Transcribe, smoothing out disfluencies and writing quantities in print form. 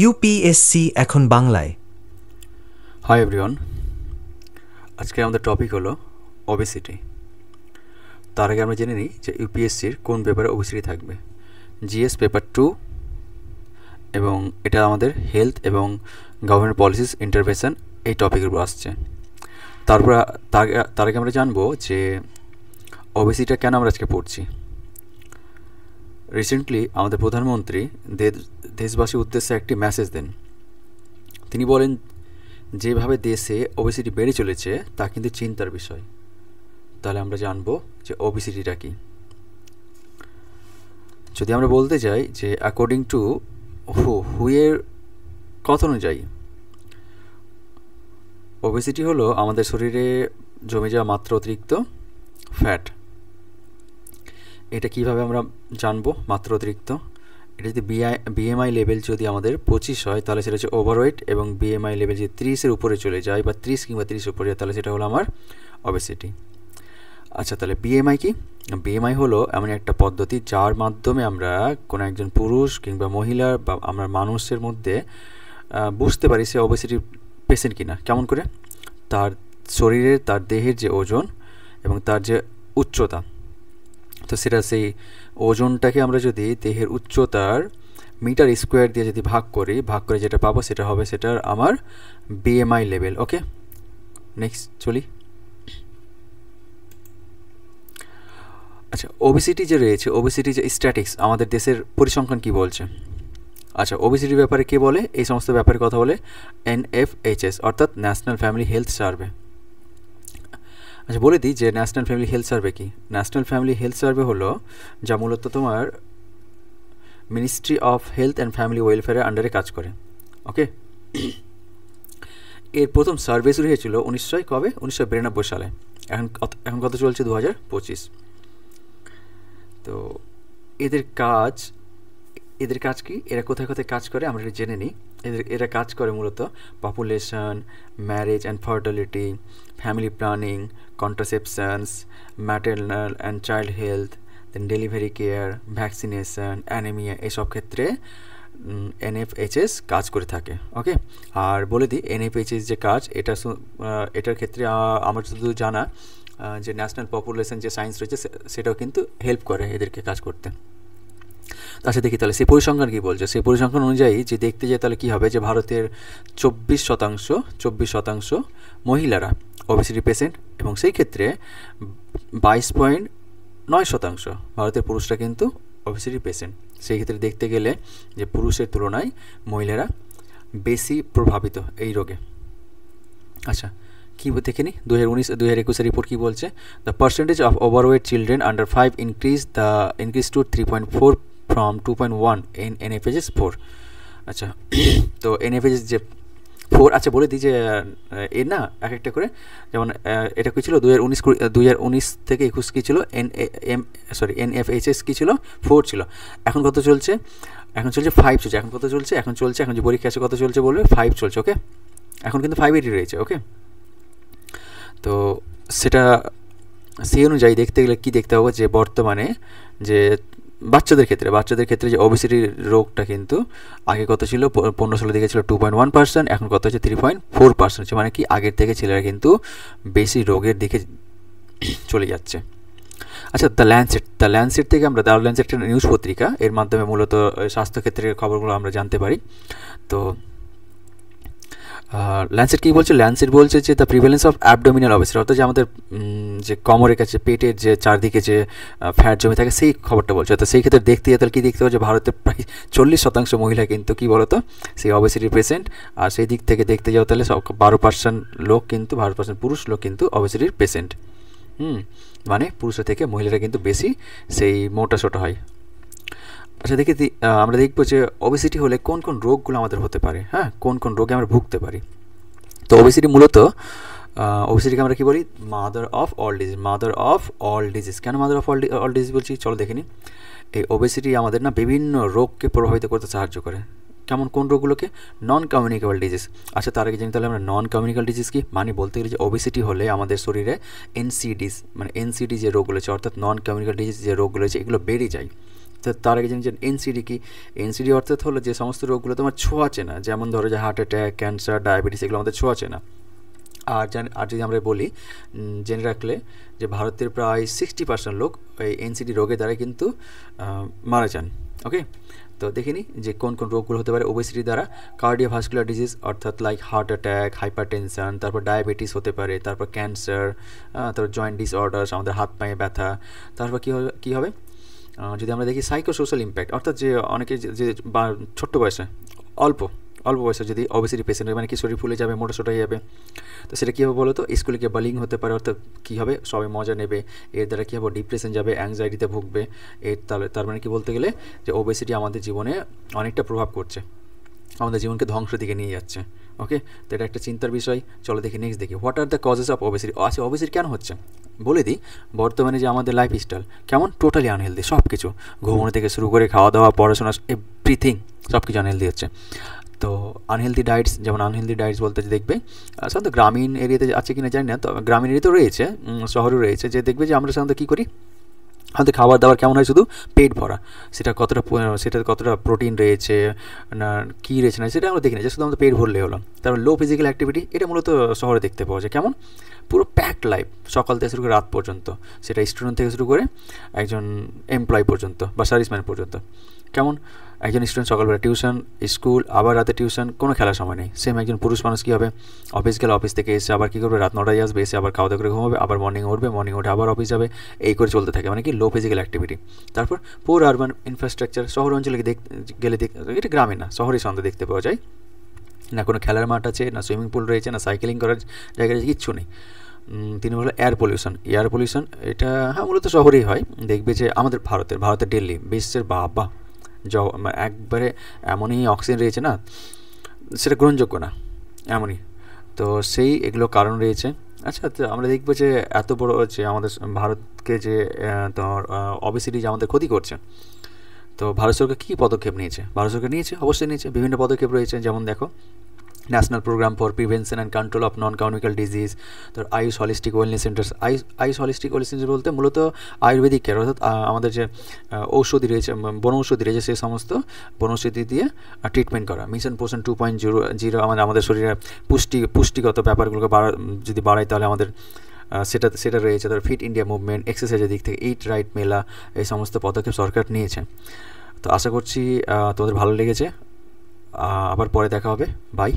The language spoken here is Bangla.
ইউপিএসসি এখন বাংলায়। হাই এভরিওয়ান, আজকে আমাদের টপিক হলো ওবেসিটি। তার আগে আমরা জেনে নিই যে ইউপিএসসির কোন পেপারে ওবেসিটি থাকবে। জিএস পেপার 2 এবং এটা আমাদের হেলথ এবং গভর্নমেন্ট পলিসিস ইন্টারভেনশন এই টপিকের উপর আসছে। তারপর তার আগে আমরা জানবো যে ওবেসিটিটা কেন আমরা আজকে পড়ছি। রিসেন্টলি আমাদের প্রধানমন্ত্রী দেশবাসীর উদ্দেশ্যে একটি মেসেজ দেন। তিনি বলেন যেভাবে দেশে ওবেসিটি বেড়ে চলেছে তা কিন্তু চিন্তার বিষয়। তাহলে আমরা জানবো যে ওবেসিটিটা কি। যদি আমরা বলতে যাই যে অ্যাকর্ডিং টু হুয়ের কথা অনুযায়ী ওবেসিটি হলো আমাদের শরীরে জমে যাওয়া মাত্রা অতিরিক্ত ফ্যাট। এটা কিভাবে আমরা জানবো মাত্রা অতিরিক্ত? এটা যদি বিএমআই লেভেল যদি আমাদের 25 হয় তাহলে সেটা হচ্ছে ওভারওয়েট, এবং বিএমআই লেভেল যদি 30-এর উপরে চলে যায় বা 30 কিংবা 30 উপরে যায় তাহলে সেটা হলো আমার ওবেসিটি। আচ্ছা, তাহলে বিএমআই কি? বিএমআই হলো এমন একটা পদ্ধতি যার মাধ্যমে আমরা কোনো একজন পুরুষ কিংবা মহিলা বা আমরা মানুষের মধ্যে বুঝতে পারি সে ওবেসিটি পেশেন্ট কিনা। কেমন করে? তার শরীরের, তার দেহের যে ওজন এবং তার যে উচ্চতা, তো সেটা সেই ওজনটাকে আমরা যদি দেহের উচ্চতার মিটার স্কোয়ার দিয়ে যদি ভাগ করে যেটা পাবো সেটা হবে সেটার আমার বিএমআই লেভেল। ওকে, নেক্সট চলি। আচ্ছা, ওবেসিটি যে রয়েছে, ওবেসিটি যে স্ট্যাটিক্স, আমাদের দেশের পরিসংখ্যান কি বলছে? আচ্ছা, ওবেসিটির ব্যাপারে কে বলে? এই সমস্ত ব্যাপারে কথা বলে এনএফএইচএস, অর্থাৎ ন্যাশনাল ফ্যামিলি হেলথ সার্ভে। আচ্ছা, বলে দিই যে ন্যাশনাল ফ্যামিলি হেলথ সার্ভে কি। ন্যাশনাল ফ্যামিলি হেলথ সার্ভে হলো যা মূলত তোমার ministry of health and family ওয়েলফেয়ারের আন্ডারে কাজ করে। ওকে, এর প্রথম সার্ভে শুরু হয়েছিল 1992 সালে। এখন কত চলছে? 2025। তো এদের কাজ কি? এরা কোথায় কোথায় কাজ করে আমরা জেনে নিই। এরা কাজ করে মূলত population, marriage and fertility, family planning, contraceptions, maternal and child health, then delivery care, vaccination, anaemia, এসব ক্ষেত্রে এনএফএইচএস কাজ করে থাকে। ওকে, আর বলে দিই এনএফএইচএস যে কাজ, এটার ক্ষেত্রে আমার শুধু জানা যে ন্যাশনাল পপুলেশন যে সায়েন্স রয়েছে সেটাও কিন্তু হেল্প করে এদেরকে কাজ করতে। আচ্ছা, দেখি তাহলে সেই পরিসংখ্যান কী বলছে। সেই পরিসংখ্যান অনুযায়ী যে দেখতে যায় তাহলে কী হবে, যে ভারতের 24% মহিলারা ওবেসিটি পেশেন্ট, এবং সেই ক্ষেত্রে 22.9% ভারতের পুরুষরা কিন্তু ওবেসিটি পেশেন্ট। সেই ক্ষেত্রে দেখতে গেলে যে পুরুষের তুলনায় মহিলারা বেশি প্রভাবিত এই রোগে। আচ্ছা, কী দেখে নিই 2021 রিপোর্ট কী বলছে। The percentage of overweight children under 5 increase two 3.4 from 2.1 in NFHS 4। আচ্ছা, তো NFHS যে 4, আচ্ছা বলে দিই যে এর না এক একটা করে, যেমন এটা কী ছিল 2019 থেকে 21 কী ছিল, NFHS কী ছিল 4 ছিল। এখন কত চলছে? এখন চলছে 5 চলছে। এখন কত চলছে? এখন যে পরীক্ষা আছে কত চলছে বলবে? 5 চলছে। ওকে, এখন কিন্তু 580 রয়েছে। ওকে, তো সেটা সেই অনুযায়ী দেখতে গেলে কী দেখতে হবে, যে বর্তমানে যে বাচ্চাদের ক্ষেত্রে যে ওবেসিটি রোগটা কিন্তু আগে কত ছিল, 15 সালের দিকে ছিল 2.1%, এখন কত হচ্ছে 3.4% হচ্ছে। মানে কি আগের থেকে ছেলেরা কিন্তু বেশি রোগের দিকে চলে যাচ্ছে। আচ্ছা, দ্য ল্যান্সেট থেকে আমরা, দ্য ল্যান্সেট একটা নিউজ পত্রিকা, এর মাধ্যমে মূলত স্বাস্থ্যক্ষেত্রের খবরগুলো আমরা জানতে পারি। তো ল্যান্সেট কী বলছে? ল্যান্সেট বলছে যে the prevalence of abdominal obesity, অর্থাৎ যে আমাদের যে কোমরের কাছে, পেটের যে চারদিকে যে ফ্যাট জমে থাকে সেই খবরটা বলছে। তো সেই ক্ষেত্রে দেখতে গেলে কী দেখতে হবে, যে ভারতের প্রায় 40% মহিলা কিন্তু কী বলতো সেই ওবেসিটি পেশেন্ট। আর সেই দিক থেকে দেখতে যাও তাহলে 12% লোক কিন্তু, 12% পুরুষ লোক কিন্তু ওবেসিটির পেশেন্ট। মানে পুরুষের থেকে মহিলারা কিন্তু বেশি সেই মোটা সোটা হয়। আচ্ছা, দেখি আমরা দেখবো যে ওবেসিটি হলে কোন কোন রোগগুলো আমাদের হতে পারে। হ্যাঁ, কোন কোন রোগে আমরা ভুগতে পারি। তো ওবেসিটি মূলত, ওবেসিটিকে আমরা কী বলি? Mother of all disease. কেন মাদার অফ অল ডিজিজ বলছি? চলো দেখে নিই। এই ওবেসিটি আমাদের না বিভিন্ন রোগকে প্রভাবিত করতে সাহায্য করে। কেমন, কোন রোগগুলোকে? Non communicable disease. আচ্ছা, তার আগে জানি তাহলে আমরা নন কমিউনিকেবল ডিজিজ কি মানে, বলতে গেলে যে ওবেসিটি হলে আমাদের শরীরে এনসিডি যে রোগগুলো আছে, অর্থাৎ নন কমিউনিকেবল ডিজিজ যে রোগগুলো আছে এগুলো বেড়ে যায়। তো তার আগে জানি যে এনসিডি কি, এনসিডি অর্থাৎ হলো যে সমস্ত রোগগুলো তোমার ছোঁয়াচে না, যেমন ধরো যে হার্ট অ্যাটাক, ক্যান্সার, ডায়াবেটিস, এগুলো আমাদের ছোঁয়াচে না। আর যদি আমরা বলি, জেনে রাখলে যে ভারতের প্রায় 60% লোক এই এনসিডি রোগের দ্বারা কিন্তু মারা যান। ওকে, তো দেখিনি যে কোন কোন রোগগুলো হতে পারে ওবেসিটি দ্বারা। কার্ডিওভাস্কুলার ডিজিজ অর্থাৎ লাইক হার্ট অ্যাটাক, হাইপারটেনশন, তারপর ডায়াবেটিস হতে পারে, তারপর ক্যান্সার, তারপর জয়েন্ট ডিসঅর্ডার্স, আমাদের হাত পায়ে ব্যথা। তারপর কী হবে যদি আমরা দেখি সাইকোসোশ্যাল ইম্প্যাক্ট, অর্থাৎ যে অনেকে যে ছোট্ট বয়সে অল্প বয়সে যদি ওবেসিটি পেশেন্টের মানে কি শরীর ফুলে যাবে, মোটাসোটা হয়ে যাবে, তো সেটা কী হবে বলো তো, স্কুলে গিয়ে বালিং হতে পারে, অর্থাৎ কী হবে সবাই মজা নেবে, এর দ্বারা কী হবে ডিপ্রেশন যাবে, অ্যাংজাইটিতে ভুগবে। তার মানে কি বলতে গেলে যে ওবেসিটি আমাদের জীবনে অনেকটা প্রভাব করছে, আমাদের জীবনকে ধ্বংসের দিকে নিয়ে যাচ্ছে। ওকে, তো এটা একটা চিন্তার বিষয়। চলো দেখি নেক্সট দেখি, what are the causes of obesity. আচ্ছা, ওবেসিটি কেন হচ্ছে বলে দিই। বর্তমানে যে আমাদের লাইফস্টাইল কেমন, টোটালি আনহেলদি, সব কিছু, ঘুমানো থেকে শুরু করে খাওয়া দাওয়া, পড়াশোনা, এভরিথিং সব কিছু আনহেলদি হচ্ছে। তো আনহেলদি ডায়েটস, যেমন আনহেলদি ডায়েটস বলতে দেখবে সাধারণত গ্রামীণ এরিয়াতে আছে কিনা জানি না, তো গ্রামীণ এরিয়াতেও রয়েছে, শহরেও রয়েছে, যে দেখবে যে আমরা সাধারণত কী করি, আমাদের খাবার দাবার কেমন হয়, শুধু পেট ভরা, সেটা কতটা প্রোটিন রয়েছে না কী রয়েছে না সেটা আমরা দেখি না, যে শুধু আমাদের পেট ভরলে হলো। তারপর লো ফিজিক্যাল অ্যাক্টিভিটি, এটা মূলত শহরে দেখতে পাওয়া যায়। কেমন, পুরো প্যাকড লাইফ, সকাল থেকে শুরু করে রাত পর্যন্ত, সেটা স্টুডেন্ট থেকে শুরু করে একজন এমপ্লয় পর্যন্ত বা সার্ভিসম্যান পর্যন্ত। কেমন, একজন স্টুডেন্ট সকালবেলা টিউশন, স্কুল, আবার রাতে টিউশন, কোনো খেলার সময় নেই। সেম একজন পুরুষ মানুষ কী হবে, অফিস গেলে অফিস থেকে এসে আবার কী করবে, রাত 9টায় আসবে, এসে আবার খাওয়া দাওয়া করে ঘুমাবে, আবার মর্নিং উঠে আবার অফিস যাবে, এই করে চলতে থাকে, মানে কি লো ফিজিক্যাল অ্যাক্টিভিটি। তারপর পুর আরবান ইনফ্রাস্ট্রাকচার, শহর অঞ্চলে গেলে এটা গ্রামে না, শহরে সন্ধ্যা দেখতে পাওয়া যায় না, কোনো খেলার মাঠ আছে না, সুইমিং পুল রয়েছে না, সাইকেলিং করার জায়গা কিচ্ছু নেই। 3 হলো এয়ার পলিউশন, এটা হ্যাঁ মূলত শহরেই হয়। দেখবে যে আমাদের ভারতের দিল্লি, বিশ্বের বাবা একবারে এমনই অক্সিজেন রয়েছে না, সেটা গ্রহণযোগ্য না এমনই। তো এগুলো কারণ রয়েছে। আচ্ছা, তো আমরা দেখবো যে এত বড় যে আমাদের ভারতকে যে তোমার ওবেসিটি যে আমাদের ক্ষতি করছে, তো ভারত সরকার কী পদক্ষেপ নিয়েছে, অবশ্যই নিয়েছে, বিভিন্ন পদক্ষেপ রয়েছে। যেমন দেখো, national programme for prevention and control of non communicable disease, তার Ayush holistic wellness centres. Ayush holistic wellness centre বলতে মূলত আয়ুর্বেদিক কেয়ার, অর্থাৎ আমাদের যে ঔষধি রয়েছে, বনৌষধি রয়েছে, সেই সমস্ত বনৌষধি দিয়ে ট্রিটমেন্ট করা। মিশন পোষণ 2.0 আমাদের শরীরে পুষ্টিগত ব্যাপারগুলোকে যদি বাড়ায়, তাহলে আমাদের সেটা রয়েছে। তার ফিট ইন্ডিয়া মুভমেন্ট, এক্সারসাইজের দিক থেকে ইট রাইট মেলা, এই সমস্ত পদক্ষেপ সরকার নিয়েছে। তো আশা করছি তোমাদের ভালো লেগেছে। আবার পরে দেখা হবে, বাই।